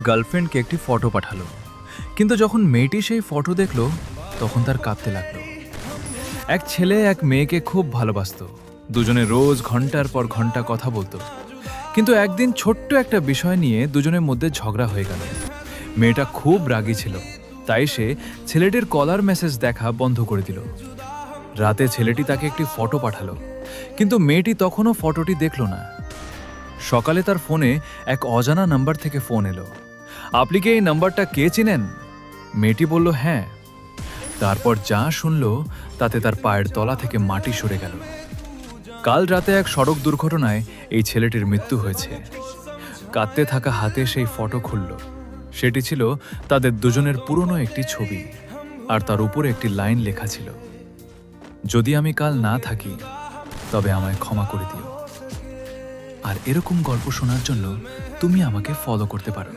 গার্লফ্রেন্ডকে একটি ফটো পাঠালো, কিন্তু যখন মেয়েটি সেই ফটো দেখলো তখন তার কাঁদতে লাগলো। এক ছেলে এক মেয়েকে খুব ভালোবাসতো, দুজনে রোজ ঘন্টার পর ঘন্টা কথা বলতো। কিন্তু একদিন ছোট্ট একটা বিষয় নিয়ে দুজনের মধ্যে ঝগড়া হয়ে গেল। মেয়েটা খুব রাগী ছিল, তাই সে ছেলেটির কলার মেসেজ দেখা বন্ধ করে দিল। রাতে ছেলেটি তাকে একটি ফটো পাঠালো, কিন্তু মেয়েটি তখনও ফটোটি দেখল না। সকালে তার ফোনে এক অজানা নাম্বার থেকে ফোন এলো। আপনি কি এই নাম্বারটা কে চিনেন? মেয়েটি বলল হ্যাঁ। তারপর যা শুনল তাতে তার পায়ের তলা থেকে মাটি সরে গেল। কাল রাতে এক সড়ক দুর্ঘটনায় এই ছেলেটির মৃত্যু হয়েছে। কাঁদতে থাকা হাতে সেই ফটো খুলল। সেটি ছিল তাদের দুজনের পুরনো একটি ছবি, আর তার উপরে একটি লাইন লেখা ছিল, যদি আমি কাল না থাকি তবে আমায় ক্ষমা করে দিও। আর এরকম গল্প শোনার জন্য তুমি আমাকে ফলো করতে পারো।